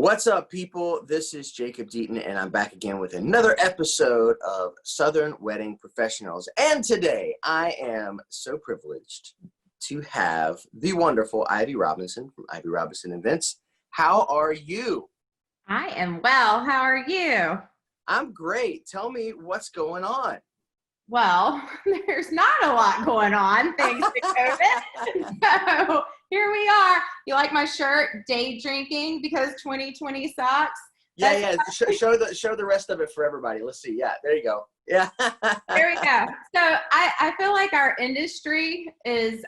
What's up, people? This is Jacob Deaton, and I'm back again with another episode of Southern Wedding Professionals. And today, I am so privileged to have the wonderful Ivy Robinson from Ivy Robinson Events. How are you? I am well. How are you? I'm great. Tell me what's going on. Well, there's not a lot going on thanks to COVID. So here we are. You like my shirt, day drinking because 2020 sucks? Yeah. Show the rest of it for everybody. Let's see. Yeah, there you go. Yeah. There we go. So I feel like our industry is,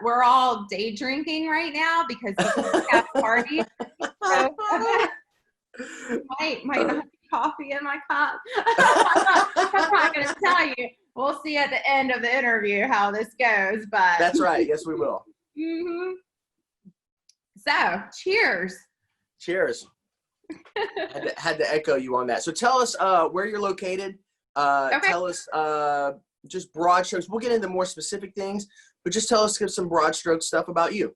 we're all day drinking right now because we have parties. So might not have coffee in my cup. I'm not going to tell you. We'll see at the end of the interview how this goes, but That's right. Yes, we will. Mm-hmm. So, cheers. Cheers. had to echo you on that. So tell us where you're located. Okay. Tell us just broad strokes. We'll get into more specific things, but just tell us some broad stroke stuff about you.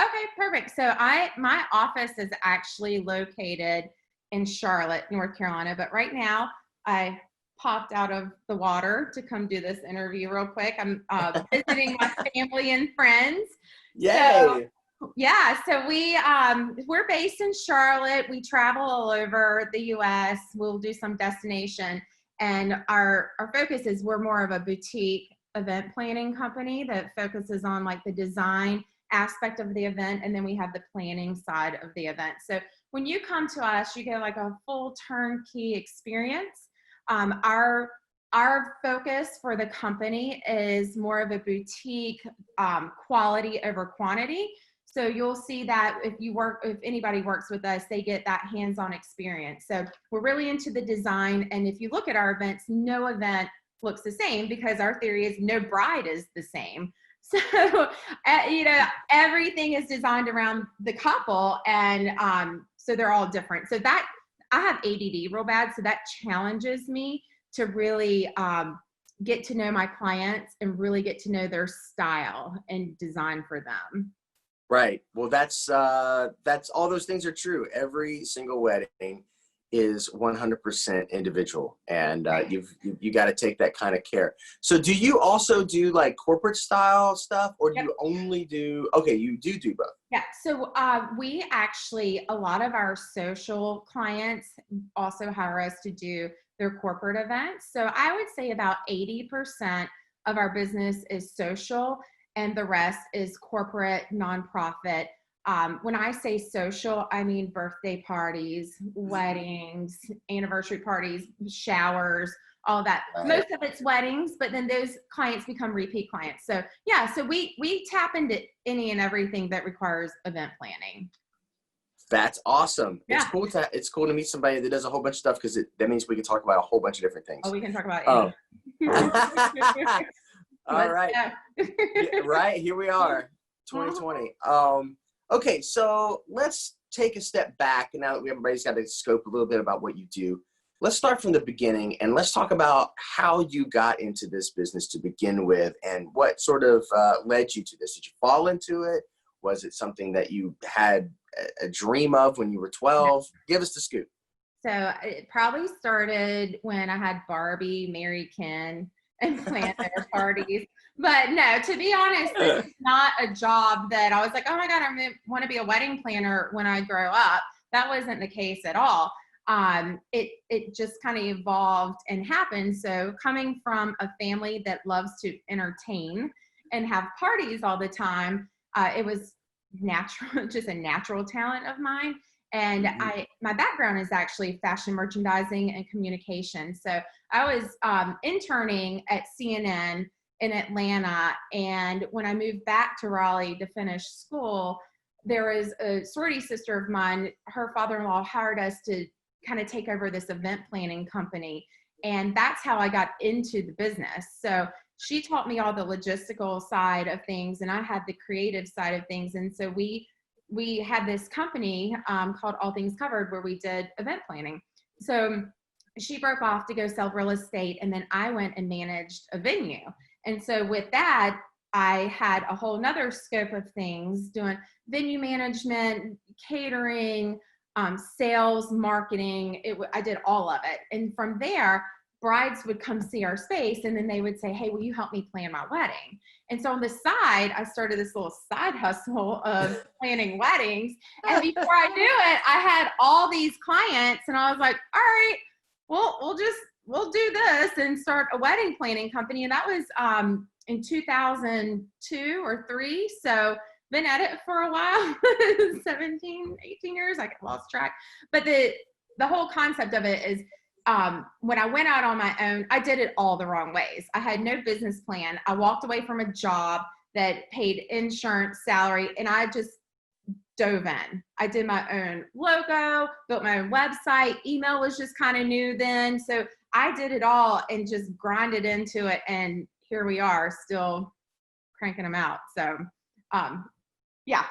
Okay, perfect. So my office is actually located in Charlotte, North Carolina, but right now I popped out of the water to come do this interview real quick. I'm visiting my family and friends. Yay! So we're based in Charlotte. We travel all over the U.S. We'll do some destination, and our focus is we're more of a boutique event planning company that focuses on like the design aspect of the event, and then we have the planning side of the event. So when you come to us, you get like a full turnkey experience. Our focus for the company is more of a boutique, quality over quantity. So you'll see that if anybody works with us, they get that hands-on experience. So we're really into the design. And if you look at our events, no event looks the same because our theory is no bride is the same. So, everything is designed around the couple, and so they're all different. So that I have ADD real bad, so that challenges me to really get to know my clients and really get to know their style and design for them. Right. Well, that's all those things are true. Every single wedding is 100% individual, and you got to take that kind of care. So do you also do like corporate style stuff, or do you only do, okay, you do both? Yeah. So we actually, a lot of our social clients also hire us to do their corporate events. So I would say about 80% of our business is social, and the rest is corporate, nonprofit. When I say social, I mean birthday parties, weddings, anniversary parties, showers, all that. Right. Most of it's weddings, but then those clients become repeat clients. So so we tap into any and everything that requires event planning. That's awesome. Yeah. It's cool to meet somebody that does a whole bunch of stuff, because that means we can talk about a whole bunch of different things. Oh, we can talk about it. All right. Right, here we are, 2020. Okay, so let's take a step back. And now that everybody's got to scope a little bit about what you do, let's start from the beginning, and let's talk about how you got into this business to begin with, and what sort of led you to this. Did you fall into it? Was it something that you had a dream of when you were 12? Give us the scoop. So it probably started when I had Barbie marry Ken and plan their parties. But no, to be honest, it's not a job that I was like, oh my God, I want to be a wedding planner when I grow up. That wasn't the case at all. It just kind of evolved and happened. So coming from a family that loves to entertain and have parties all the time, it was natural, just a natural talent of mine. And my background is actually fashion merchandising and communication. So I was interning at CNN in Atlanta. And when I moved back to Raleigh to finish school, there was a sorority sister of mine, her father-in-law hired us to kind of take over this event planning company. And that's how I got into the business. So she taught me all the logistical side of things, and I had the creative side of things. And so we had this company called All Things Covered, where we did event planning. So she broke off to go sell real estate, and then I went and managed a venue. And so with that, I had a whole nother scope of things, doing venue management, catering, sales, marketing. I did all of it. And from there, brides would come see our space and then they would say, hey, will you help me plan my wedding? And so on the side, I started this little side hustle of planning weddings. And before I knew it, I had all these clients and I was like, all right, we'll do this and start a wedding planning company. And that was in 2002 or 3. So been at it for a while, 17, 18 years, I lost track. But the whole concept of it is when I went out on my own, I did it all the wrong ways. I had no business plan. I walked away from a job that paid insurance, salary, and I just dove in. I did my own logo, built my own website. Email was just kind of new then. So I did it all and just grinded into it. And here we are still cranking them out. So, yeah.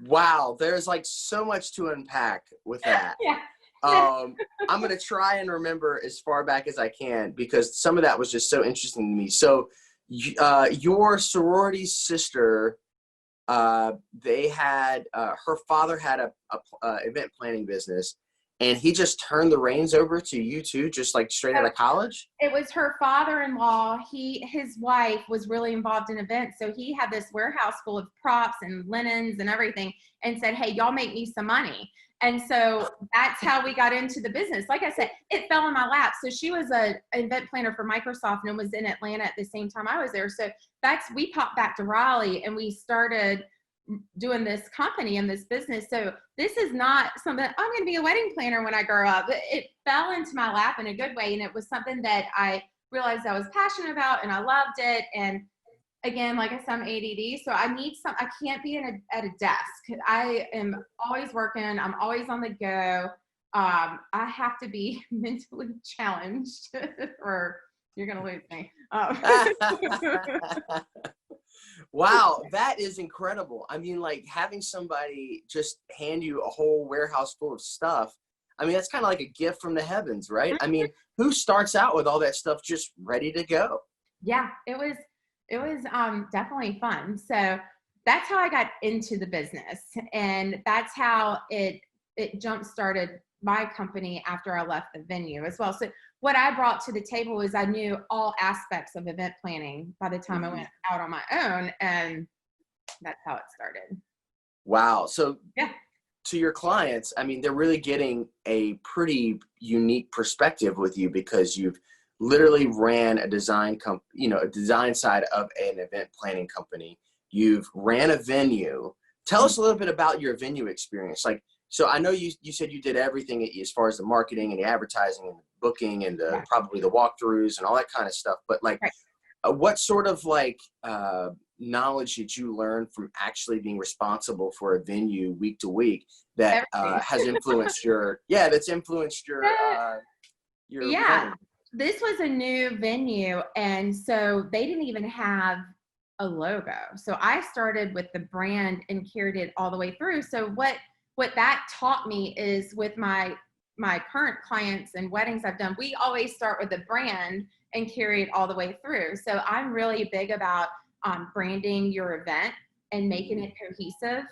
Wow. There's like so much to unpack with that. Yeah. I'm going to try and remember as far back as I can because some of that was just so interesting to me. So your sorority sister, they had, her father had a event planning business and he just turned the reins over to you too, just like straight out of college? It was her father-in-law. His wife was really involved in events. So he had this warehouse full of props and linens and everything and said, hey, y'all make me some money. And so that's how we got into the business. Like I said, it fell in my lap. So she was an event planner for Microsoft and was in Atlanta at the same time I was there. So we popped back to Raleigh and we started doing this company and this business. So this is not something I'm going to be a wedding planner when I grow up. It fell into my lap in a good way. And it was something that I realized I was passionate about and I loved it. And again, like I said, I'm ADD, so I can't be at a desk. I am always working. I'm always on the go. I have to be mentally challenged or you're going to lose me. Wow, that is incredible. I mean, like having somebody just hand you a whole warehouse full of stuff. I mean, that's kind of like a gift from the heavens, right? I mean, who starts out with all that stuff just ready to go? Yeah, it was definitely fun. So that's how I got into the business. And that's how it jump started my company after I left the venue as well. So what I brought to the table is I knew all aspects of event planning by the time I went out on my own. And that's how it started. Wow. So yeah. To your clients, I mean, they're really getting a pretty unique perspective with you because you've literally ran a design a design side of an event planning company. You've ran a venue. Tell us a little bit about your venue experience. Like, so I know you said you did everything as far as the marketing and the advertising and the booking and probably the walkthroughs and all that kind of stuff. But like, what sort of like knowledge did you learn from actually being responsible for a venue week to week that has influenced your yeah. This was a new venue, and so they didn't even have a logo. So I started with the brand and carried it all the way through. So what that taught me is with my current clients and weddings I've done, we always start with the brand and carry it all the way through. So I'm really big about branding your event and making it cohesive.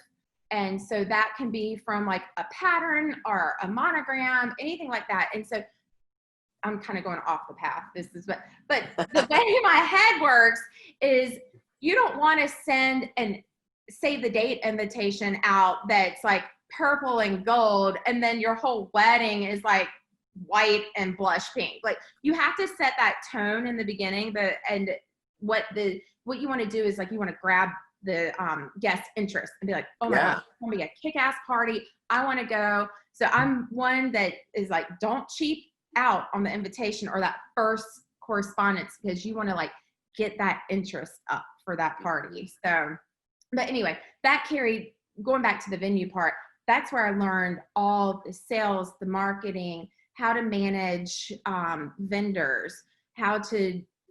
And so that can be from like a pattern or a monogram, anything like that. And so I'm kind of going off the path. But the way my head works is you don't want to send and save the date invitation out that's like purple and gold, and then your whole wedding is like white and blush pink. Like you have to set that tone in the beginning. And what you want to do is like you want to grab the guest interest and be like, oh my God, it's gonna be a kick-ass party. I want to go. So I'm one that is like, don't cheap out on the invitation or that first correspondence because you want to like get that interest up for that party. So, but anyway, that carried, going back to the venue part, that's where I learned all the sales, the marketing, how to manage vendors,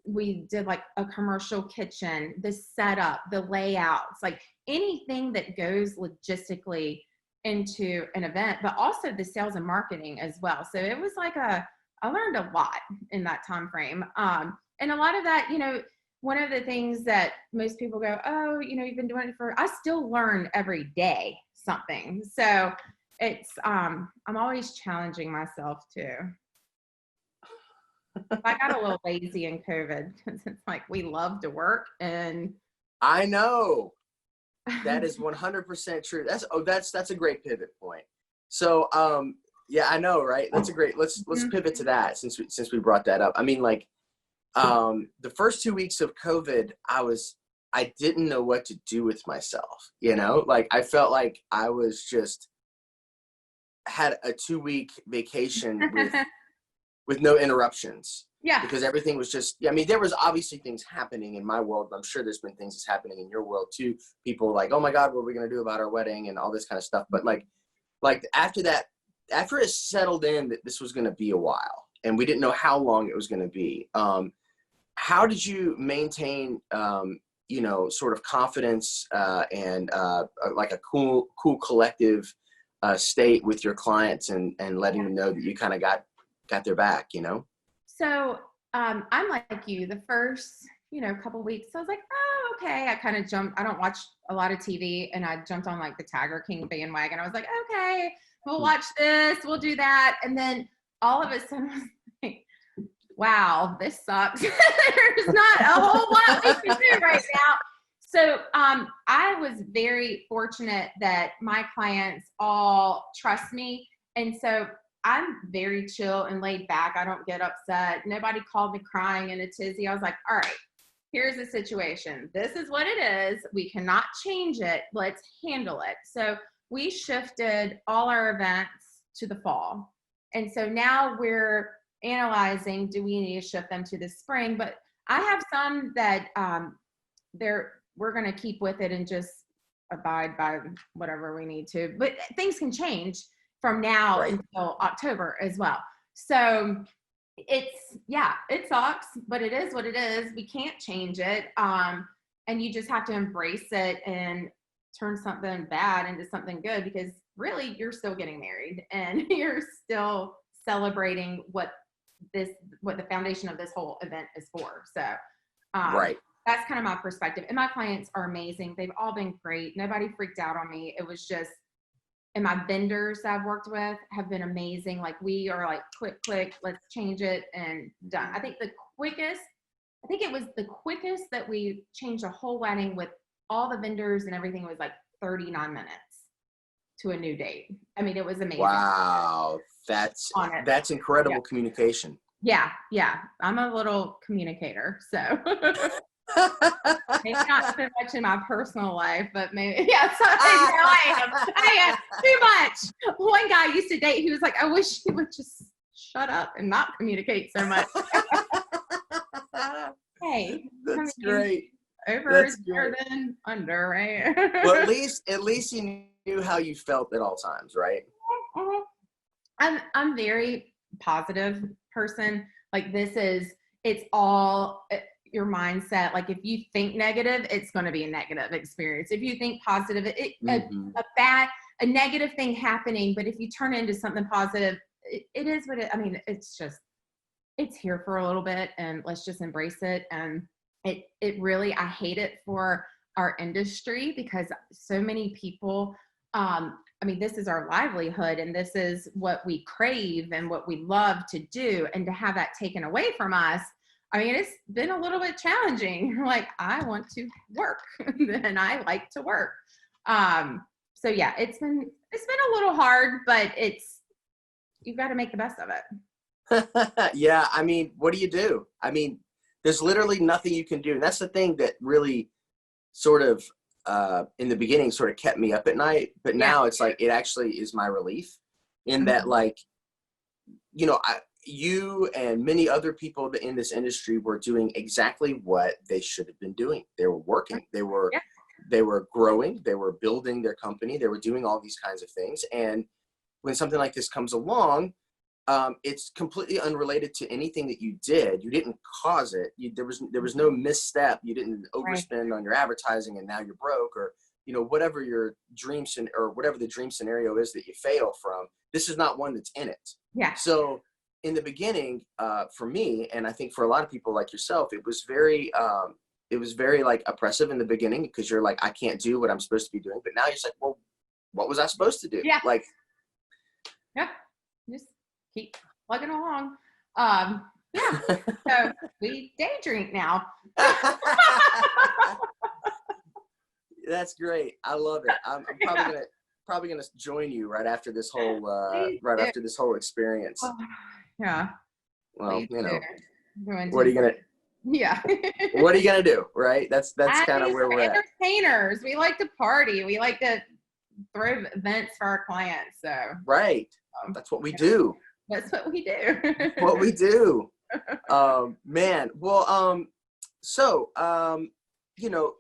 we did like a commercial kitchen, the setup, the layouts, like anything that goes logistically into an event, but also the sales and marketing as well. So it was like I learned a lot in that time frame. And a lot of that, one of the things that most people go, oh, you've been doing it I still learn every day something. So it's I'm always challenging myself too. I got a little lazy in COVID because it's like we love to work and I know that is 100% true. That's a great pivot point. So yeah, I know, right? That's a great. Let's pivot to that since we brought that up. I mean, like the first 2 weeks of COVID, I didn't know what to do with myself. You know, like I felt like I was just had a 2-week vacation with no interruptions. yeah. Because everything was just, I mean, there was obviously things happening in my world. I'm sure there's been things that's happening in your world too. People like, oh my God, what are we going to do about our wedding and all this kind of stuff. But like after that, after it settled in that this was going to be a while and we didn't know how long it was going to be. How did you maintain, you know, sort of confidence and like a cool collective state with your clients and letting them know that you kind of got their back, you know? So I'm like you, the first, couple weeks, I was like, oh, okay. I kind of jumped. I don't watch a lot of TV, and I jumped on like the Tiger King bandwagon. I was like, okay, we'll watch this, we'll do that. And then all of a sudden I was like, wow, this sucks. There's not a whole lot we can do right now. So I was very fortunate that my clients all trust me. And so I'm very chill and laid back. I don't get upset. Nobody called me crying in a tizzy. I was like, all right, here's the situation. This is what it is. We cannot change it. Let's handle it. So we shifted all our events to the fall. And so now we're analyzing, do we need to shift them to the spring? But I have some that we're going to keep with it and just abide by whatever we need to. But things can change from now until October as well. So it sucks, but it is what it is. We can't change it. And you just have to embrace it and turn something bad into something good, because really you're still getting married and you're still celebrating what the foundation of this whole event is for. So that's kind of my perspective. And my clients are amazing. They've all been great. Nobody freaked out on me. It was just, and my vendors that I've worked with have been amazing. Like we are like, click, let's change it and done. I think it was the quickest that we changed a whole wedding with all the vendors and everything was like 39 minutes to a new date. I mean, it was amazing. Wow. That's incredible communication. Yeah. I'm a little communicator, so maybe not so much in my personal life, but maybe, so I am too much. One guy I used to date, he was like, I wish he would just shut up and not communicate so much. Hey, that's great. Over is better than under, right? Well, at least you knew how you felt at all times, right? I'm very positive person. Like it's all your mindset. Like if you think negative, it's going to be a negative experience. If you think positive, a negative thing happening, but if you turn it into something positive, it is what it's here for a little bit, and let's just embrace it. And it really, I hate it for our industry, because so many people, this is our livelihood and this is what we crave and what we love to do. And to have that taken away from us, it's been a little bit challenging. Like, I want to work and I like to work. So yeah, it's been a little hard, but you've got to make the best of it. Yeah. What do you do? There's literally nothing you can do. And that's the thing that really sort of, in the beginning sort of kept me up at night, but now it's like, it actually is my relief in that, like, you and many other people in this industry were doing exactly what they should have been doing. They were working, they were growing, they were building their company, they were doing all these kinds of things. And when something like this comes along, it's completely unrelated to anything that you did. You didn't cause it. There was no misstep. You didn't overspend on your advertising and now you're broke, or, whatever your dreams or whatever the dream scenario is that you fail from. This is not one that's in it. Yeah. So in the beginning, for me, and I think for a lot of people like yourself, it was very like oppressive in the beginning, because you're like, I can't do what I'm supposed to be doing. But now you're like, well, what was I supposed to do? Yeah. Like, Yeah, just keep plugging along. Yeah, so we day drink now. That's great. I love it. I'm probably gonna join you right after this whole Please do. experience. Oh, yeah, Well, please do. Going what are to, you gonna yeah. what are you gonna do, right? That's I kind of mean, where we're we're at. entertainers. We like to party. We like to throw events for our clients. So Right. That's what we do. that's what we do. What we do. Man. Well, so you know,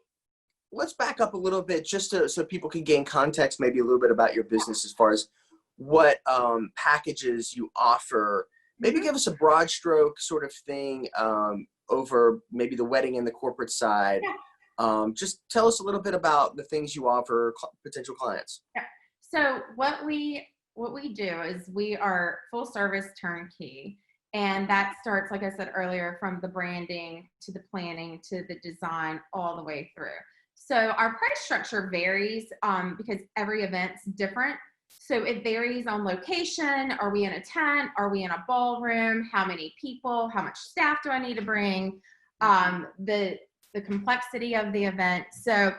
let's back up a little bit just so people can gain context, maybe a little bit about your business as far as what packages you offer. Maybe give us a broad stroke sort of thing over maybe the wedding and the corporate side. Yeah. Just tell us a little bit about the things you offer potential clients. Yeah. So what we do is we are full service turnkey. And that starts, like I said earlier, from the branding to the planning to the design all the way through. So our price structure varies because every event's different. So it varies on location. Are we in a tent? Are we in a ballroom? How many people? How much staff do I need to bring? The complexity of the event. So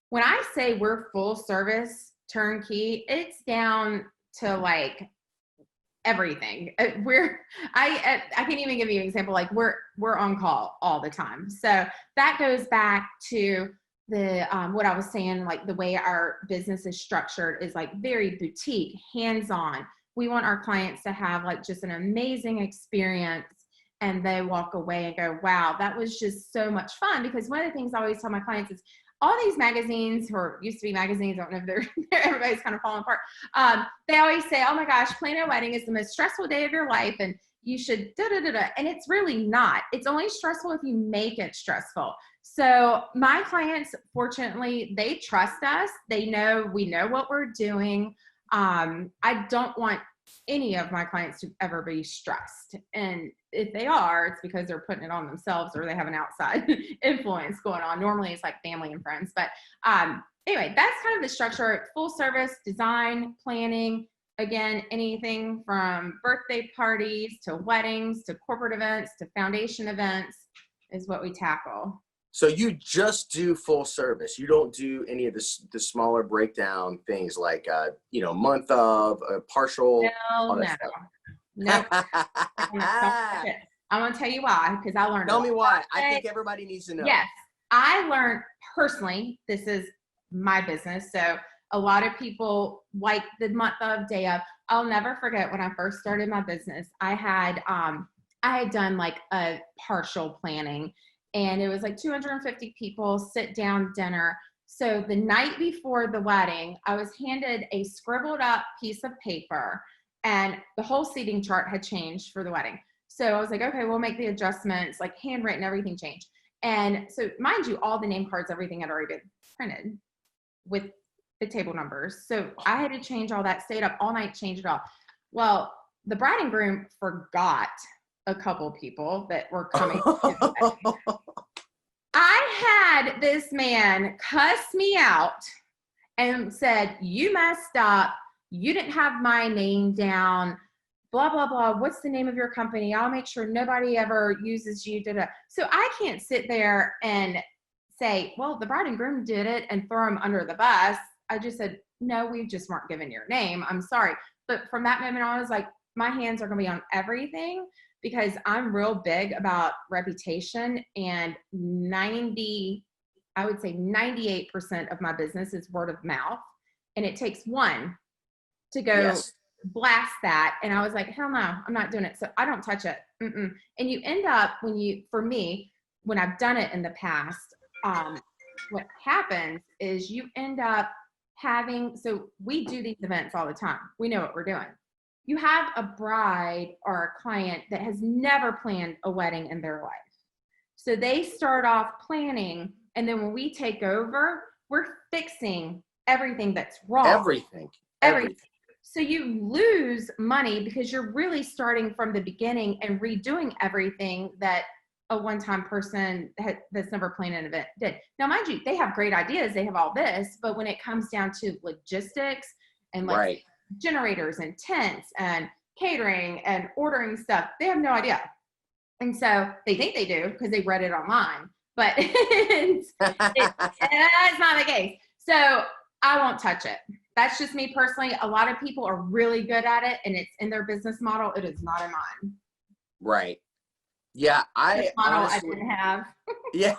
when I say we're full service turnkey, it's down to like everything. I can't even give you an example. Like we're on call all the time. So that goes back to the what I was saying, like the way our business is structured is like very boutique, hands-on. We want our clients to have like just an amazing experience and they walk away and go, wow, that was just so much fun. Because one of the things I always tell my clients is all these magazines, or used to be magazines, I don't know if they're everybody's kind of falling apart. They always say, oh my gosh, planning a wedding is the most stressful day of your life and you should da-da-da-da. And it's really not. It's only stressful if you make it stressful. So my clients, fortunately, they trust us. They know, we know what we're doing. I don't want any of my clients to ever be stressed. And if they are, it's because they're putting it on themselves or they have an outside influence going on. Normally it's like family and friends. But anyway, that's kind of the structure. Full service, design, planning. Again, anything from birthday parties to weddings to corporate events to foundation events is what we tackle. So you just do full service. You don't do any of the smaller breakdown things like month of partial. No. Nope. I'm gonna tell you why, because I learned. Tell me why. I think everybody needs to know. Yes, I learned personally. This is my business, so a lot of people like the month of, day of. I'll never forget when I first started my business. I had done like a partial planning. And it was like 250 people, sit down dinner. So the night before the wedding, I was handed a scribbled up piece of paper and the whole seating chart had changed for the wedding. So I was like, okay, we'll make the adjustments, like handwritten, everything changed. And so mind you, all the name cards, everything had already been printed with the table numbers. So I had to change all that, stayed up all night, change it all. Well, the bride and groom forgot a couple people that were coming. I had this man cuss me out and said, you messed up. You didn't have my name down, blah, blah, blah. What's the name of your company? I'll make sure nobody ever uses you. Da-da. So I can't sit there and say, well, the bride and groom did it and throw them under the bus. I just said, no, we just weren't given your name. I'm sorry. But from that moment on, I was like, my hands are going to be on everything because I'm real big about reputation, and I would say 98% of my business is word of mouth. And it takes one to go blast that. And I was like, hell no, I'm not doing it. So I don't touch it. And you end up for me, when I've done it in the past, what happens is you end up so we do these events all the time. We know what we're doing. You have a bride or a client that has never planned a wedding in their life. So they start off planning, and then when we take over, we're fixing everything that's wrong. Everything. So you lose money because you're really starting from the beginning and redoing everything that a one-time person that's never planned an event did. Now, mind you, they have great ideas. They have all this, but when it comes down to logistics and generators and tents and catering and ordering stuff. They have no idea. And so they think they do because they read it online, but that's not the case. So I won't touch it. That's just me personally. A lot of people are really good at it and it's in their business model. It is not in mine. Right. Yeah. I honestly, didn't have. yeah.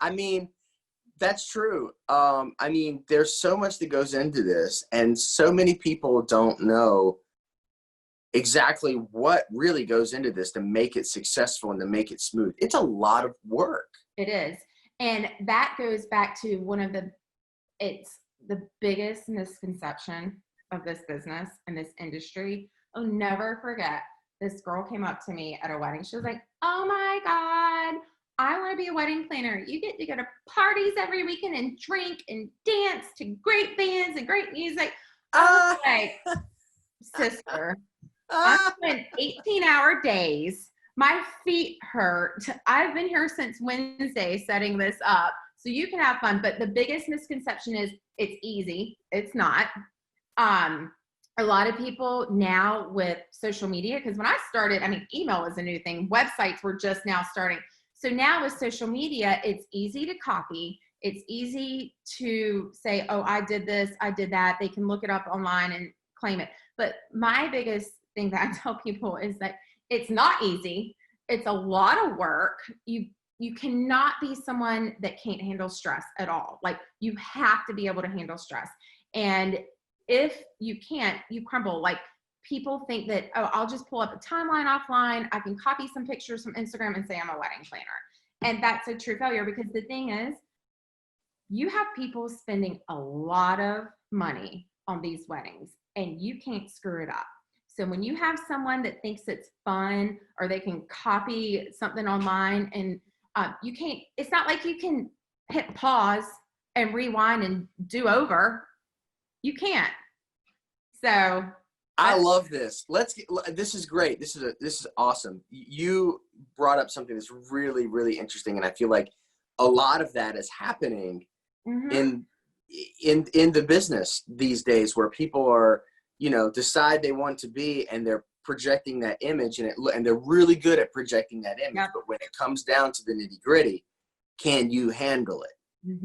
I mean, that's true. I mean, there's so much that goes into this, and so many people don't know exactly what really goes into this to make it successful and to make it smooth. It's a lot of work. It is. And that goes back to it's the biggest misconception of this business and this industry. I'll never forget, this girl came up to me at a wedding. She was like, oh my God, I want to be a wedding planner. You get to go to parties every weekend and drink and dance to great bands and great music. I was like, sister, I spent 18-hour days. My feet hurt. I've been here since Wednesday setting this up so you can have fun. But the biggest misconception is it's easy. It's not. A lot of people now with social media, because when I started, I mean, email was a new thing. Websites were just now starting. So now with social media, it's easy to copy. It's easy to say, oh, I did this, I did that. They can look it up online and claim it. But my biggest thing that I tell people is that it's not easy. It's a lot of work. You cannot be someone that can't handle stress at all. Like, you have to be able to handle stress. And if you can't, you crumble. Like, people think that, oh, I'll just pull up a timeline offline. I can copy some pictures from Instagram and say I'm a wedding planner. And that's a true failure, because the thing is, you have people spending a lot of money on these weddings and you can't screw it up. So when you have someone that thinks it's fun, or they can copy something online, and you can't, it's not like you can hit pause and rewind and do over. You can't. So I love this. This is great. This is awesome. You brought up something that's really, really interesting. And I feel like a lot of that is happening in the business these days, where people are, decide they want to be, and they're projecting that image, and they're really good at projecting that image. Yep. But when it comes down to the nitty gritty, can you handle it?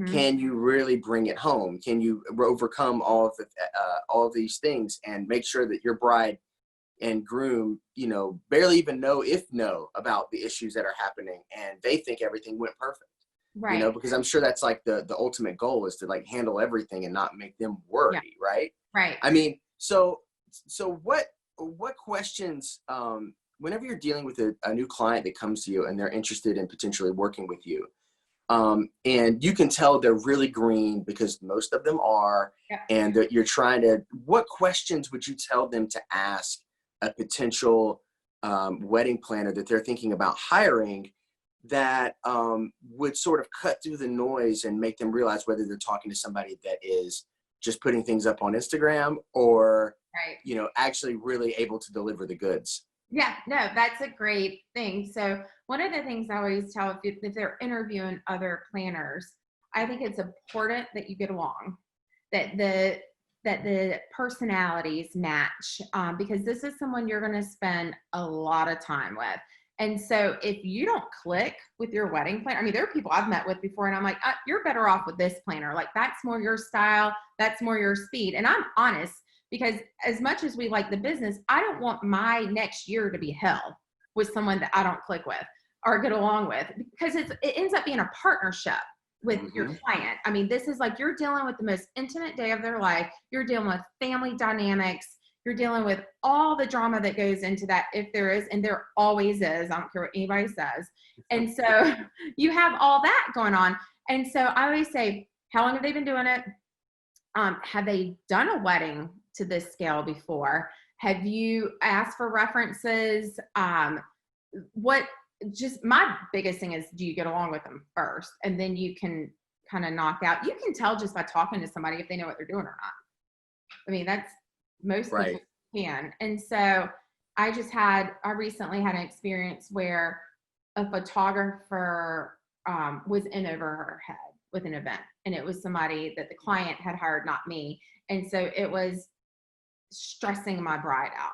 Can you really bring it home? Can you overcome all of these things and make sure that your bride and groom, barely even know about the issues that are happening, and they think everything went perfect? Right. Because I'm sure that's like the ultimate goal, is to like handle everything and not make them worry. Yeah. Right. Right. I mean, so what questions, whenever you're dealing with a new client that comes to you and they're interested in potentially working with you, and you can tell they're really green, because most of them are, yeah. And that you're trying to, what questions would you tell them to ask a potential wedding planner that they're thinking about hiring, that would sort of cut through the noise and make them realize whether they're talking to somebody that is just putting things up on Instagram, or, right, actually really able to deliver the goods? Yeah, no, that's a great thing. So one of the things I always tell, if they're interviewing other planners, I think it's important that you get along, that the personalities match, because this is someone you're going to spend a lot of time with. And so if you don't click with your wedding planner, I mean, there are people I've met with before, and I'm like, you're better off with this planner. Like, that's more your style. That's more your speed. And I'm honest, because as much as we like the business, I don't want my next year to be hell with someone that I don't click with or get along with, because it ends up being a partnership with your client. I mean, this is like, you're dealing with the most intimate day of their life. You're dealing with family dynamics. You're dealing with all the drama that goes into that, if there is, and there always is. I don't care what anybody says. And so you have all that going on. And so I always say, how long have they been doing it? Have they done a wedding to this scale before? Have you asked for references? Just my biggest thing is, do you get along with them first? And then you can kind of knock out. You can tell just by talking to somebody if they know what they're doing or not. I mean, that's, most people can. And so I recently had an experience where a photographer was in over her head with an event, and it was somebody that the client had hired, not me. And so stressing my bride out.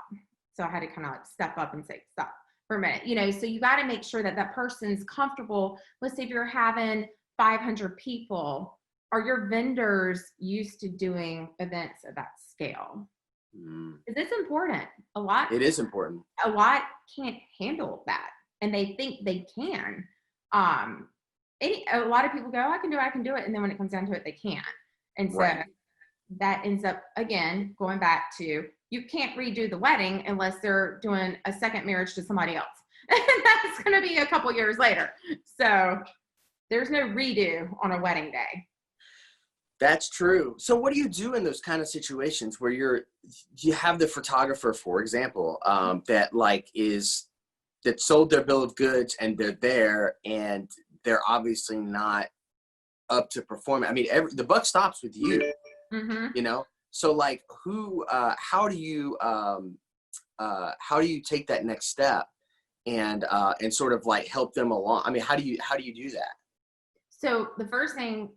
So I had to kind of like step up and say, stop for a minute, you know. So you got to make sure that that person's comfortable. Let's say if you're having 500 people, are your vendors used to doing events of that scale? Is this important? It is important. A lot can't handle that, and they think they can. A lot of people go, I can do it. And then when it comes down to it, they can't. And so that ends up, again, going back to, you can't redo the wedding unless they're doing a second marriage to somebody else. And that's going to be a couple years later. So there's no redo on a wedding day. That's true. So what do you do in those kind of situations where you have the photographer, for example, that sold their bill of goods and they're there and they're obviously not up to perform? I mean, the buck stops with you, you know? So like how do you take that next step and sort of like help them along? I mean, how do you do that? So the first thing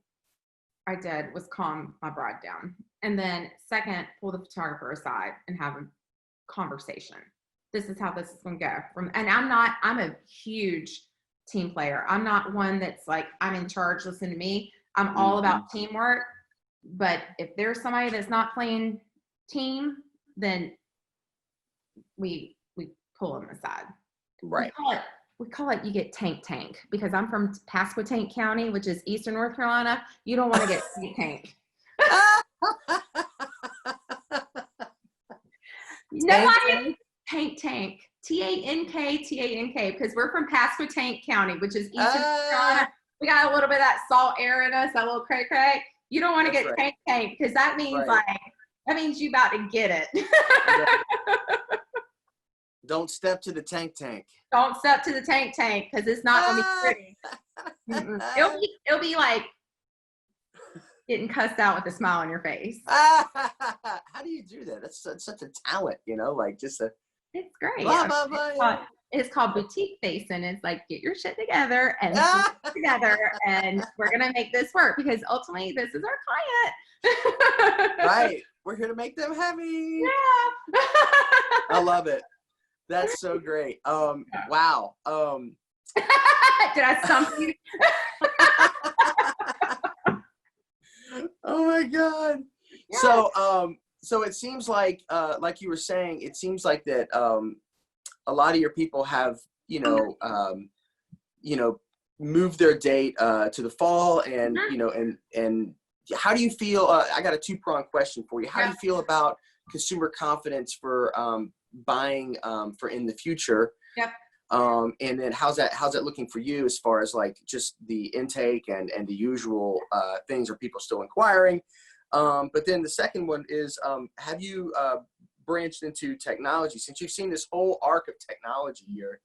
I did was calm my bride down. And then second, pull the photographer aside and have a conversation. This is how this is going to go. And I'm a huge team player. I'm not one that's like, I'm in charge, listen to me. I'm all about teamwork. But if there's somebody that's not playing team, then we pull them aside. Right. We call it you get tank because I'm from Pasquotank County, which is Eastern North Carolina. You don't want to get tank. Nobody tank. Tank, because we're from Pasquotank County, which is Eastern North Carolina. We got a little bit of that salt air in us, that little cray. You don't want to get tank because that means that means you about to get it. Don't step to the tank. Don't step to the tank because it's not going to be pretty. It'll be like getting cussed out with a smile on your face. How do you do that? That's such a talent, you know, like just a. It's great. Blah, blah, blah, It's called boutique facing. It's like, get your shit together and we're going to make this work because ultimately this is our client. Right. We're here to make them happy. Yeah. I love it. That's so great. Wow. Did I stump you? Oh my God. Yeah. So it seems like you were saying, it seems like that a lot of your people have, moved their date to the fall and, and how do you feel? I got a two-pronged question for you. How do you feel about consumer confidence for buying for in the future? Yep. And then how's that looking for you as far as like just the intake and the usual things? Are people still inquiring? But then the second one is, have you branched into technology since you've seen this whole arc of technology here?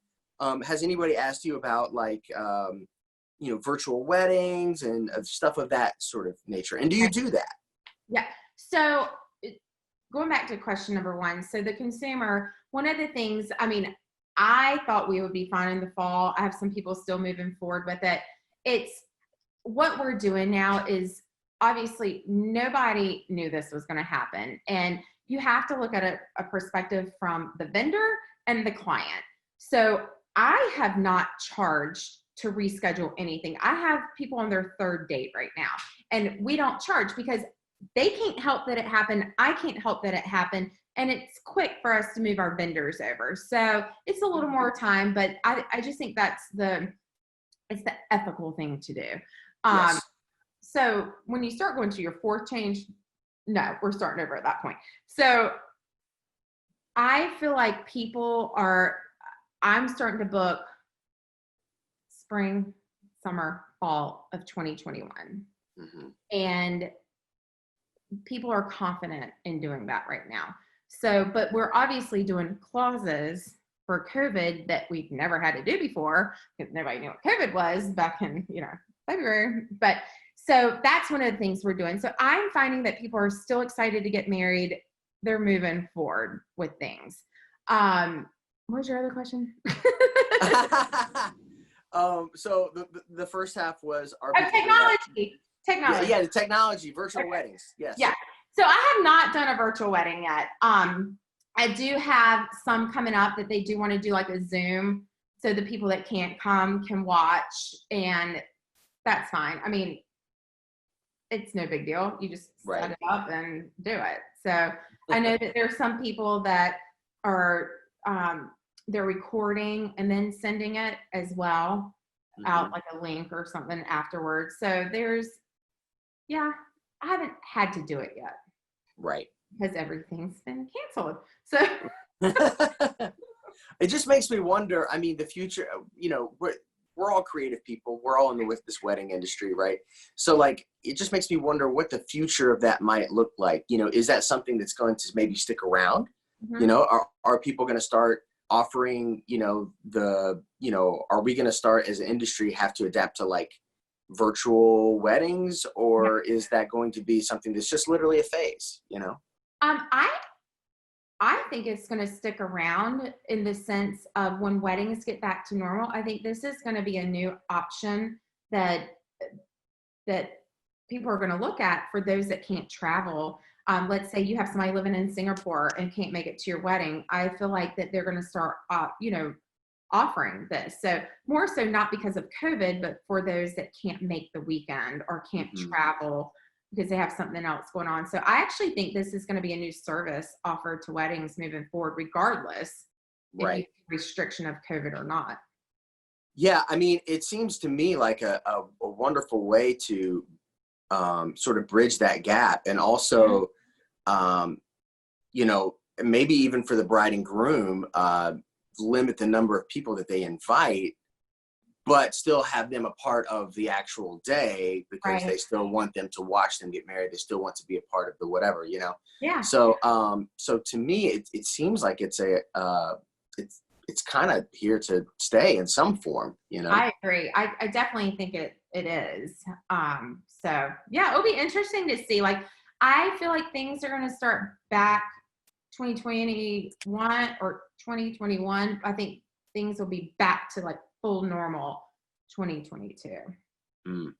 Has anybody asked you about like, virtual weddings and stuff of that sort of nature? And do you do that? Yeah. So going back to question number one, so the consumer, one of the things, I mean, I thought we would be fine in the fall. I have some people still moving forward with it. It's what we're doing now is obviously nobody knew this was going to happen. And you have to look at a perspective from the vendor and the client. So I have not charged to reschedule anything. I have people on their third date right now, and we don't charge because they can't help that it happened. I can't help that it happened. And it's quick for us to move our vendors over. So it's a little more time, but I just think it's the ethical thing to do. Yes. So when you start going to your fourth change, no, we're starting over at that point. So I feel like I'm starting to book spring, summer, fall of 2021. Mm-hmm. And people are confident in doing that right now. So, but we're obviously doing clauses for COVID that we've never had to do before because nobody knew what COVID was back in, February. But so that's one of the things we're doing. So I'm finding that people are still excited to get married. They're moving forward with things. What was your other question? So the first half was our technology. Yeah, the technology, virtual weddings. Yes. Yeah. So I have not done a virtual wedding yet. I do have some coming up that they do want to do like a Zoom, so the people that can't come can watch, and that's fine. I mean, it's no big deal. You just set it up and do it. So I know that there's some people that are they're recording and then sending it as well out, like a link or something afterwards. So I haven't had to do it yet. Right. Because everything's been canceled. So it just makes me wonder. I mean, the future, we're all creative people. We're all with this wedding industry, right? So like, it just makes me wonder what the future of that might look like. Is that something that's going to maybe stick around? Are people going to start offering, are we going to start as an industry have to adapt to like virtual weddings, or is that going to be something that's just literally a phase, I think it's going to stick around in the sense of when weddings get back to normal. I think this is going to be a new option that people are going to look at for those that can't travel. Let's say you have somebody living in Singapore and can't make it to your wedding. I feel like that they're going to start, offering this. So more so not because of COVID, but for those that can't make the weekend or can't travel because they have something else going on. So I actually think this is going to be a new service offered to weddings moving forward, regardless if you restriction of COVID or not. Yeah, I mean, it seems to me like a wonderful way to sort of bridge that gap, and also, maybe even for the bride and groom, limit the number of people that they invite, but still have them a part of the actual day, because they still want them to watch them get married. They still want to be a part of the whatever, Yeah. So, so to me, it seems like it's kind of here to stay in some form, I agree. I definitely think it is. So yeah, it'll be interesting to see. Like, I feel like things are going to start back 2021 or 2021. I think things will be back to like full normal 2022. So.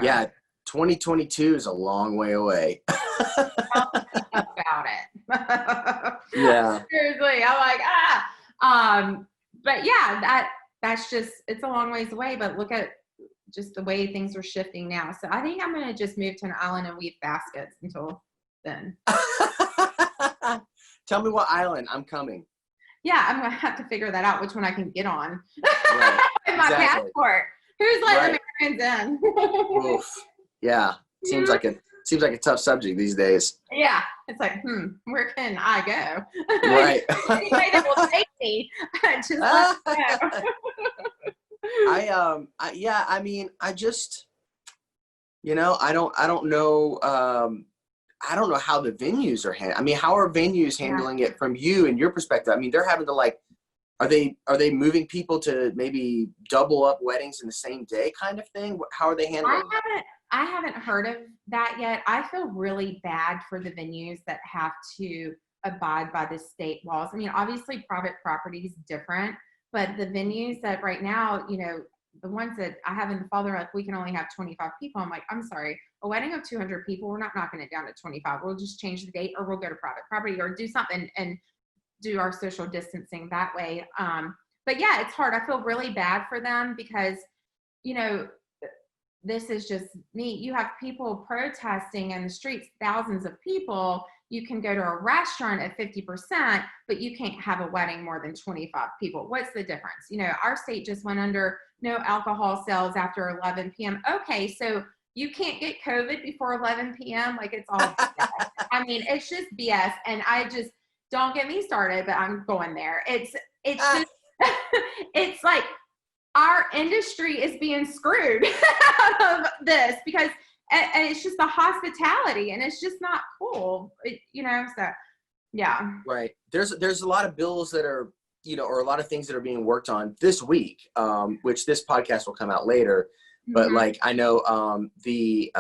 Yeah, 2022 is a long way away. About it. Yeah. Seriously, I'm like, but yeah, that's just, it's a long ways away, but look at just the way things are shifting now. So I think I'm going to just move to an island and weave baskets until then. Tell me what island. I'm coming. Yeah, I'm going to have to figure that out, which one I can get on. Right. In my passport. Who's letting Americans in? Oof. Yeah. Seems like a tough subject these days. Yeah. It's like, where can I go? Right. Anybody that will take me, just let me go. I mean, I just, I don't know. I don't know how the venues are I mean, how are venues handling it from you and your perspective? I mean, they're having to like, are they moving people to maybe double up weddings in the same day kind of thing? How are they handling it? I haven't heard of that yet. I feel really bad for the venues that have to abide by the state laws. I mean, obviously private property is different, but the venues that right now, the ones that I have in the fall, they're like, we can only have 25 people. I'm like, I'm sorry, a wedding of 200 people, we're not knocking it down to 25. We'll just change the date, or we'll go to private property or do something and do our social distancing that way. But yeah, it's hard. I feel really bad for them because, this is just me. You have people protesting in the streets, thousands of people. You can go to a restaurant at 50%, but you can't have a wedding more than 25 people. What's the difference? Our state just went under no alcohol sales after 11 p.m. Okay, so you can't get COVID before 11 p.m. Like, it's all BS. I mean, it's just BS. And I just, don't get me started, but I'm going there. It's just, it's like, our industry is being screwed out of this because and it's just the hospitality, and it's just not cool, so yeah. Right. There's a lot of bills that are, or a lot of things that are being worked on this week, which this podcast will come out later. But like, I know the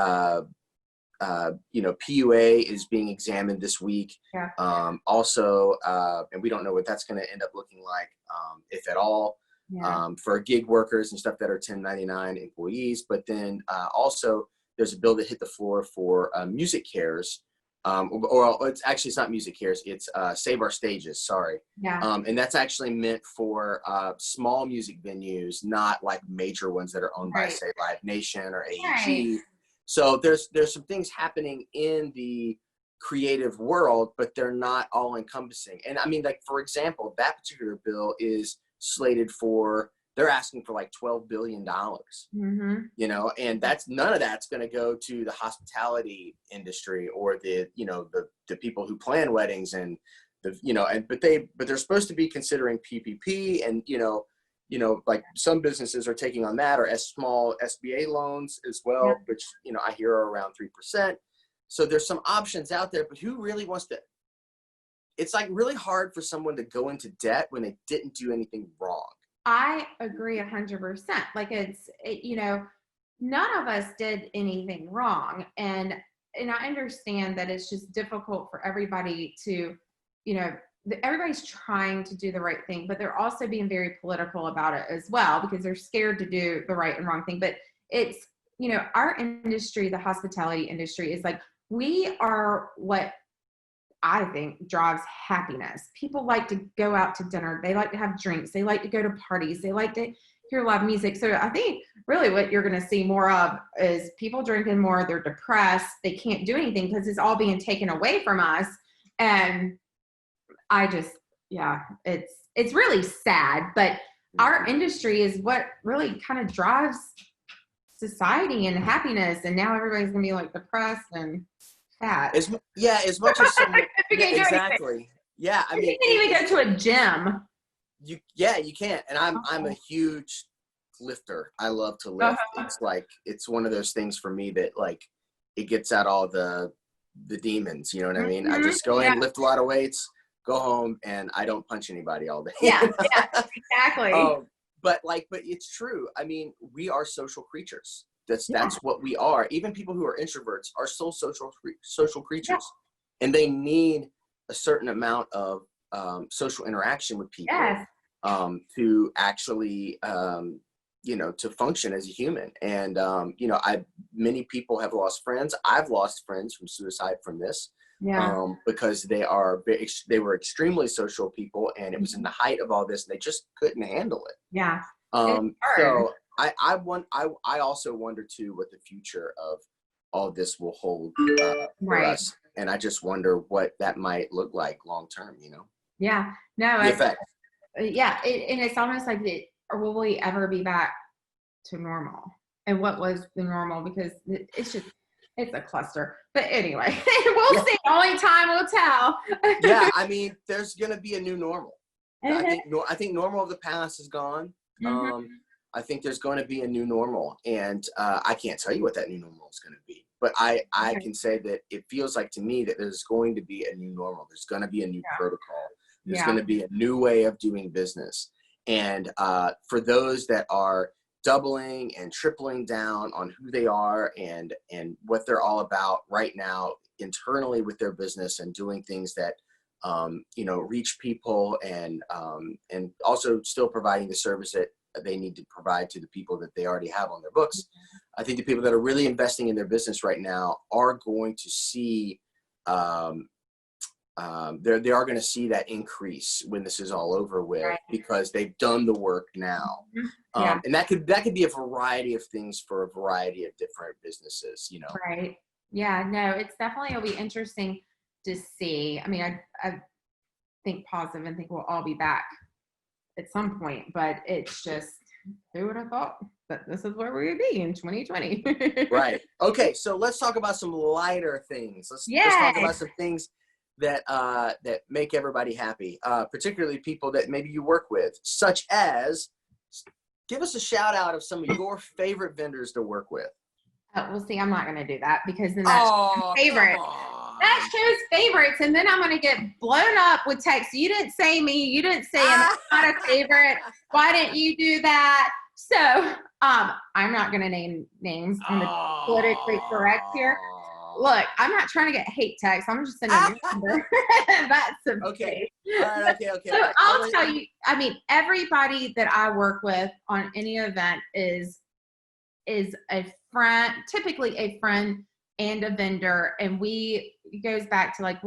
PUA is being examined this week. Yeah. Also, and we don't know what that's going to end up looking like, if at all. Yeah. For gig workers and stuff that are 1099 employees. But then also there's a bill that hit the floor for music cares, It's not Music Cares. It's Save Our Stages. Sorry. Yeah. And that's actually meant for small music venues, not like major ones that are owned by, say, Live Nation or AEG. So there's some things happening in the creative world, but they're not all encompassing. And I mean, like, for example, that particular bill is slated for, they're asking for like $12 billion, you know, and none of that's going to go to the hospitality industry or the people who plan weddings and but they're supposed to be considering PPP and, like some businesses are taking on that, or as small SBA loans as well, which, I hear are around 3%. So there's some options out there, but who really wants to, it's like really hard for someone to go into debt when they didn't do anything wrong. I agree 100%. Like none of us did anything wrong. And I understand that it's just difficult for everybody to, everybody's trying to do the right thing, but they're also being very political about it as well, because they're scared to do the right and wrong thing. But it's, our industry, the hospitality industry, is like, we are what I think drives happiness. People like to go out to dinner. They like to have drinks. They like to go to parties. They like to hear live music. So I think really what you're going to see more of is people drinking more. They're depressed. They can't do anything because it's all being taken away from us. And I just, it's really sad, but our industry is what really kind of drives society and happiness. And now everybody's going to be like depressed and fat. As much as someone, exactly. Yeah. I mean, you can't even go to a gym. You can't. And I'm a huge lifter. I love to lift. It's like, it's one of those things for me that like, it gets out all the demons, you know what I mean? I just go in, lift a lot of weights, go home, and I don't punch anybody all day. Yeah, exactly. But it's true. I mean, we are social creatures. That's what we are. Even people who are introverts are still social creatures, and they need a certain amount of social interaction with people to actually, to function as a human. And many people have lost friends. I've lost friends from suicide from this. Because they were extremely social people, and it was in the height of all this, and they just couldn't handle it. Yeah. So I also wonder too what the future of all this will hold for us, and I just wonder what that might look like long term. Yeah. No. The effect. And it's almost like, will we ever be back to normal? And what was the normal? Because it's a cluster. But anyway, we'll see. Only time will tell. Yeah, I mean, there's going to be a new normal. I think normal of the past is gone. I think there's going to be a new normal. And I can't tell you what that new normal is going to be. But I can say that it feels like to me that there's going to be a new normal. There's going to be a new protocol. There's going to be a new way of doing business. And for those that are doubling and tripling down on who they are and what they're all about right now internally with their business, and doing things that reach people, and also still providing the service that they need to provide to the people that they already have on their books. I think the people that are really investing in their business right now are going to see they are going to see that increase when this is all over with, because they've done the work now. And that could be a variety of things for a variety of different businesses, Right. Yeah, no, it's definitely, it'll be interesting to see. I mean, I think positive and think we'll all be back at some point, but it's just, who would have thought that this is where we would be in 2020? Right. Okay. So let's talk about some lighter things. Let's talk about some things that make everybody happy, particularly people that maybe you work with, such as, give us a shout out of some of your favorite vendors to work with. We'll see. I'm not going to do that, because then that's favorite. That shows favorites, and then I'm going to get blown up with texts. You didn't say me. You didn't say I'm not a favorite. Why didn't you do that? So I'm not going to name names. I'm going to politically correct here. Look, I'm not trying to get hate texts. I'm just sending a number. That's okay. All right. Okay. So I'll tell you. I mean, everybody that I work with on any event is a friend, typically a friend and a vendor, and we it goes back to like,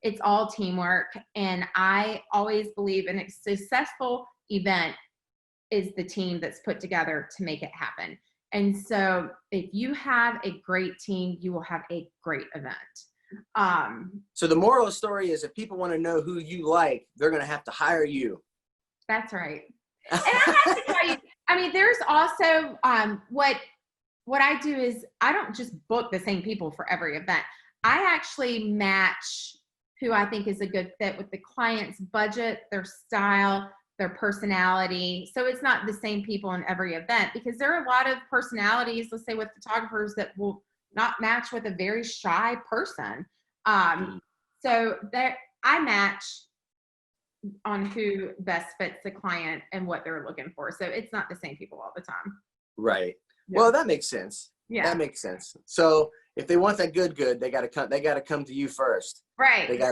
it's all teamwork. And I always believe in a successful event is the team that's put together to make it happen. And so if you have a great team, you will have a great event. So the moral of the story is if people want to know who you like, they're going to have to hire you. That's right. And I have to tell you, I mean, there's also what I do is I don't just book the same people for every event. I actually match who I think is a good fit with the client's budget, their style, their personality. So it's not the same people in every event, because there are a lot of personalities, let's say with photographers, that will not match with a very shy person. So that I match on who best fits the client and what they're looking for. So it's not the same people all the time. Right. Yeah. Well, that makes sense. Yeah. That makes sense. So if they want that good, they got to come. They got to come to you first. Right. They got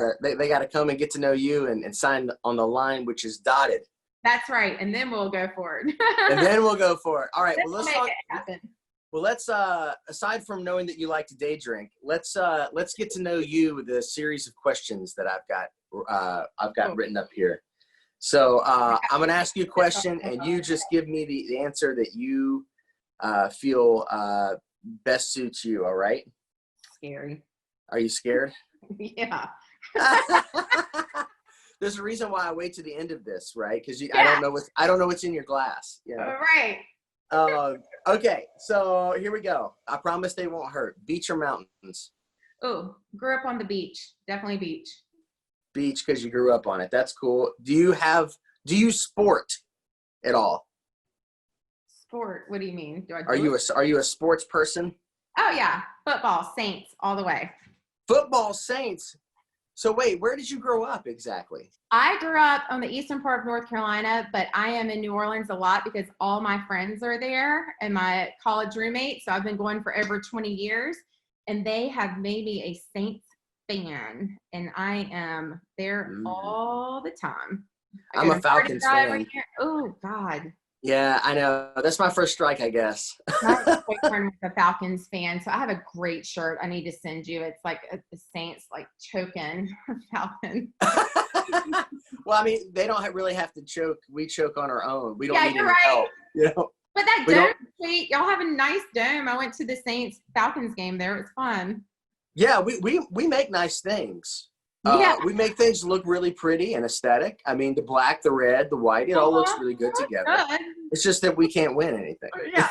to come and get to know you and sign on the line, which is dotted. That's right. And then we'll go for it. And then we'll go for it. All right. Well, let's make talk. it happen. Well, let's aside from knowing that you like to day drink, let's get to know you with a series of questions that I've got written up here. So I'm going to ask you a question, and you just give me the answer that you feel best suits you. All right? Scary. Are you scared? Yeah. There's a reason why I wait to the end of this, right? Because Yeah. I don't know what's in your glass. You know? Right. Okay, so here we go. I promise they won't hurt. Beach or mountains? Oh, grew up on the beach. Definitely beach. Beach because you grew up on it. That's cool. Do you sport at all? Sport? What do you mean? Are you a sports person? Oh yeah, football, Saints, all the way. Football, Saints. So wait, where did you grow up exactly? I grew up on the eastern part of North Carolina, but I am in New Orleans a lot because all my friends are there and my college roommates. So I've been going for over 20 years, and they have made me a Saints fan, and I am there all the time. I'm a Falcons fan. Oh God. Yeah, I know. That's my first strike, I guess. My boyfriend was a Falcons fan, so I have a great shirt I need to send you. It's like the Saints like choking Falcon. Well, I mean, they don't really have to choke. We choke on our own. We don't need any right. help. You know? But that dome, sweet. Y'all have a nice dome. I went to the Saints Falcons game there. It was fun. Yeah, we make nice things. Yeah. We make things look really pretty and aesthetic. I mean, the black, the red, the white, it all looks really good together. Good. It's just that we can't win anything. Yeah.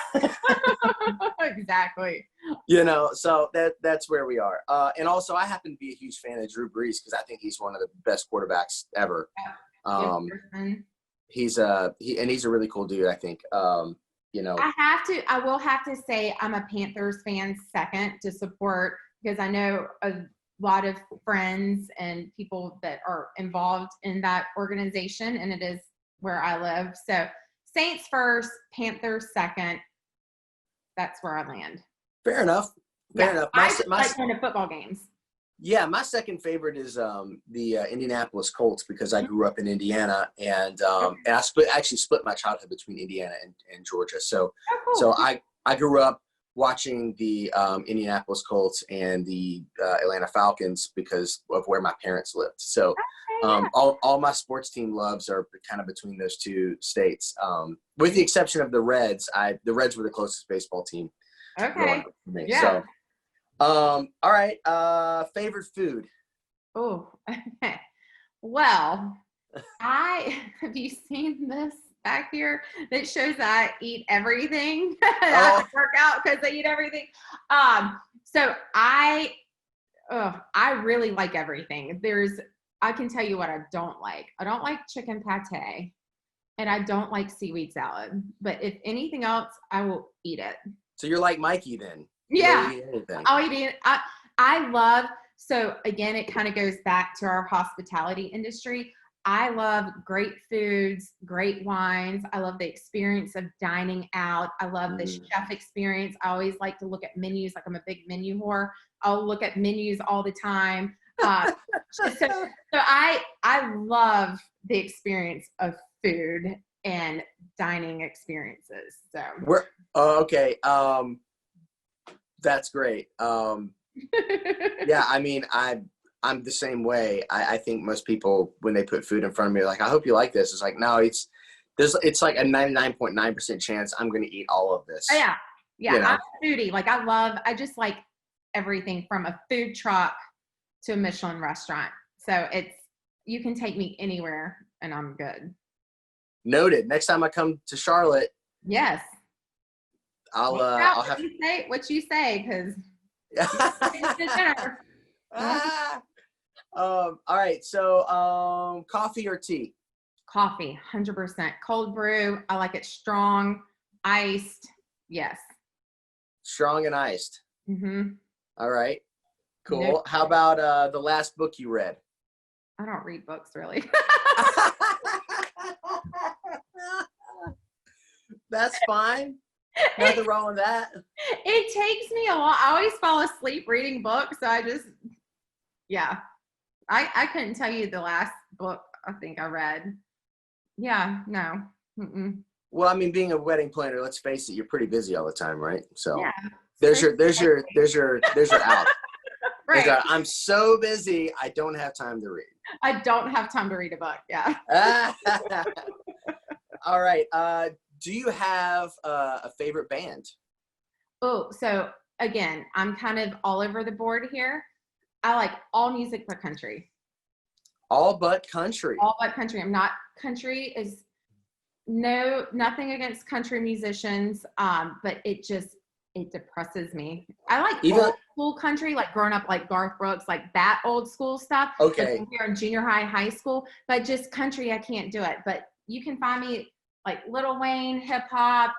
Exactly. You know, so that's where we are. And also, I happen to be a huge fan of Drew Brees because I think he's one of the best quarterbacks ever. He's a really cool dude, I think. You know, I will have to say I'm a Panthers fan second to support, because I know a lot of friends and people that are involved in that organization, and it is where I live. So Saints first, Panthers second. That's where I land. Fair enough. Fair enough. I like going to football games. Yeah, my second favorite is the Indianapolis Colts, because I grew up in Indiana, and I split my childhood between Indiana and Georgia. So cool. So I grew up watching the Indianapolis Colts and the Atlanta Falcons because of where my parents lived. So all my sports team loves are kind of between those two states, with the exception of the Reds. The Reds were the closest baseball team. Okay. For me. Yeah. So, all right. Favorite food? Oh, well, have you seen this back here that shows I eat everything? I work out because I eat everything. So I really like everything. I can tell you what I don't like. I don't like chicken pate, and I don't like seaweed salad. But if anything else, I will eat it. So you're like Mikey then? Yeah, I'll eat it. I love. So again, it kind of goes back to our hospitality industry. I love great foods, great wines. I love the experience of dining out. I love the chef experience. I always like to look at menus. Like I'm a big menu whore. I'll look at menus all the time. So I love the experience of food and dining experiences. So okay. That's great. Yeah, I mean, I'm the same way. I think most people, when they put food in front of me, are like, I hope you like this. It's like, no, it's like a 99.9% chance I'm going to eat all of this. Oh, yeah. Yeah. You know? I'm a foodie. Like I just like everything from a food truck to a Michelin restaurant. So you can take me anywhere and I'm good. Noted. Next time I come to Charlotte, Yes. I'll have What you say, because all right. So, coffee or tea? Coffee, 100%. Cold brew. I like it strong, iced. Yes. Strong and iced. Mm-hmm. All right. Cool. Nope. How about the last book you read? I don't read books really. That's fine. Nothing wrong with that. It takes me a while. I always fall asleep reading books. So I couldn't tell you the last book I think I read. Yeah, no. Mm-mm. Well, I mean, being a wedding planner, let's face it, you're pretty busy all the time, right? So Yeah, there's your out. right. I'm so busy, I don't have time to read. I don't have time to read a book. Yeah. All right. Do you have a favorite band? Oh, so again, I'm kind of all over the board here. I like all music but country. All but country. All but country. Country is nothing against country musicians, but it depresses me. I like old school country, like growing up like Garth Brooks, like that old school stuff. Okay. Like here in junior high school, but just country, I can't do it. But you can find me like Lil Wayne, hip hop,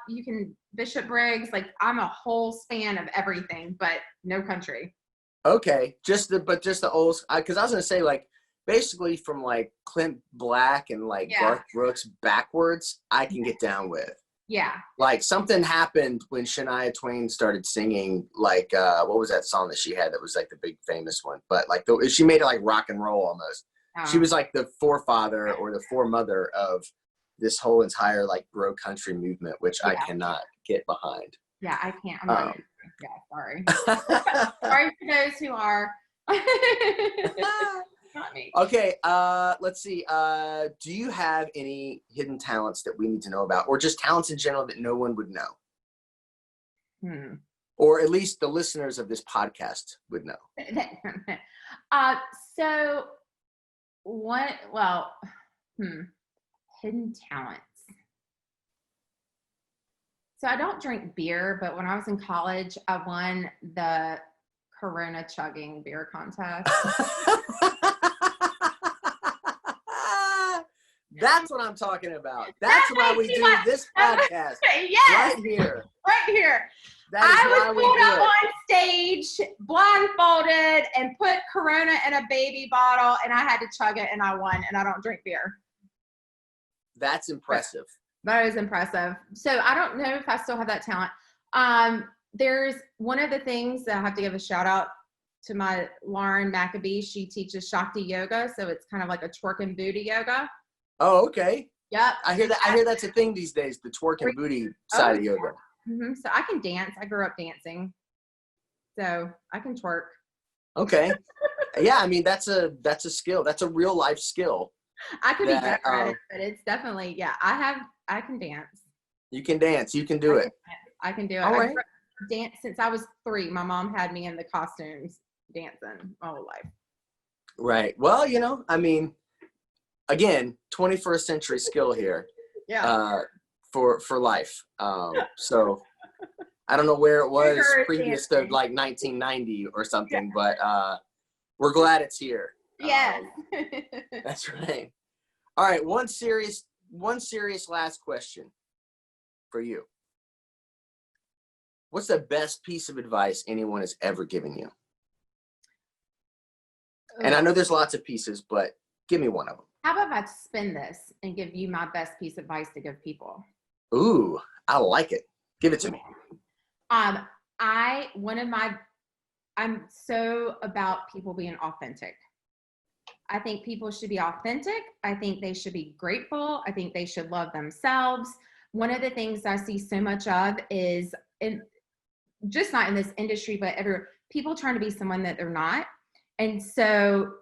Bishop Briggs, like I'm a whole span of everything, but no country. Okay. Just the old, because I was going to say, like, basically from like Clint Black and like Garth Brooks backwards, I can get down with. Yeah. Like something happened when Shania Twain started singing, like, what was that song that she had that was like the big famous one? But like she made it like rock and roll almost. She was like the forefather or the foremother of this whole entire like bro country movement, which I cannot get behind. Yeah, I can't. I'm not sorry. Sorry for those who are. Not me. Okay, let's see. Do you have any hidden talents that we need to know about, or just talents in general that no one would know? Or at least the listeners of this podcast would know. So hidden talents. So I don't drink beer, but when I was in college, I won the Corona chugging beer contest. That's what I'm talking about. That's why we do this podcast. Yes. Right here. Right here. I was pulled up on stage, blindfolded, and put Corona in a baby bottle, and I had to chug it, and I won, and I don't drink beer. That's impressive. That is impressive. So I don't know if I still have that talent. There's one of the things that I have to give a shout out to my Lauren Maccabee. She teaches Shakti yoga, so it's kind of like a twerk and booty yoga. Oh, okay. Yep. I hear that's a thing these days, the twerk and booty side of yoga. Mm-hmm. So I can dance. I grew up dancing, so I can twerk. Okay. Yeah, I mean that's a skill. That's a real life skill. I could be better at it, but it's definitely I can dance. You can dance. You can do it. I can do it. All right. Dance since I was 3. My mom had me in the costumes dancing my whole life. Right. Well, I mean, again, 21st century skill here. Yeah. For life. So I don't know where it was previous to like 1990 or something, but we're glad it's here. Yes. That's right. All right. One serious last question for you. What's the best piece of advice anyone has ever given you? And I know there's lots of pieces, but give me one of them. How about if I spin this and give you my best piece of advice to give people? Ooh, I like it. Give it to me. I'm so about people being authentic. I think people should be authentic. I think they should be grateful. I think they should love themselves. One of the things I see so much of is, just not in this industry, but everywhere, people trying to be someone that they're not. And so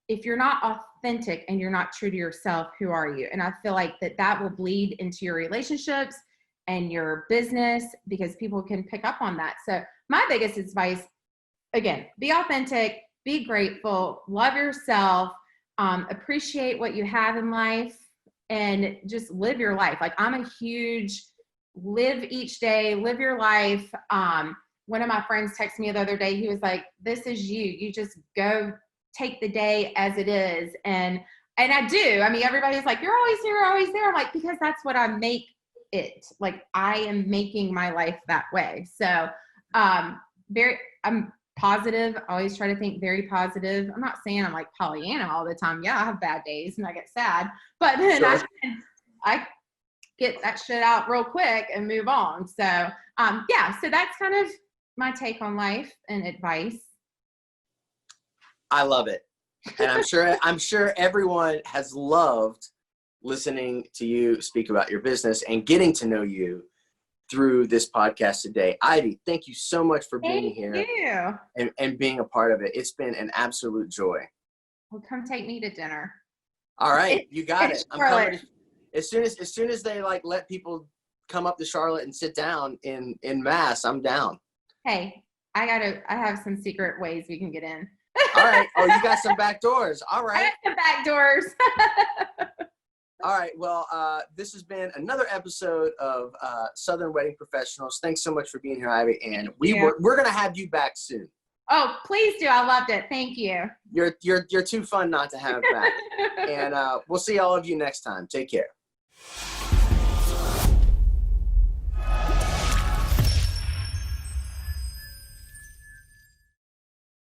if you're not authentic and you're not true to yourself, who are you? And I feel like that will bleed into your relationships and your business, because people can pick up on that. So my biggest advice, again, be authentic, be grateful, love yourself, appreciate what you have in life, and just live your life. Like, I'm a huge live each day, live your life. One of my friends texted me the other day. He was like, this is you. You just go take the day as it is. And I do. I mean, everybody's like, you're always here, always there. I'm like, because that's what I make it. Like, I am making my life that way. So I'm positive. I always try to think very positive. I'm not saying I'm like Pollyanna all the time. Yeah, I have bad days and I get sad, but then Sure. I get that shit out real quick and move on. So yeah, so that's kind of my take on life and advice. I love it. And I'm sure everyone has loved listening to you speak about your business and getting to know you through this podcast today. Ivy, thank you so much for being here and being a part of it. It's been an absolute joy. Well, come take me to dinner. All right, you got it. I'm coming. As soon as they like let people come up to Charlotte and sit down in mass, I'm down. Hey, I have some secret ways we can get in. All right. Oh, you got some back doors. All right. I got some back doors. All right. Well, this has been another episode of Southern Wedding Professionals. Thanks so much for being here, Ivy. And we're going to have you back soon. Oh, please do. I loved it. Thank you. You're too fun not to have back. And we'll see all of you next time. Take care.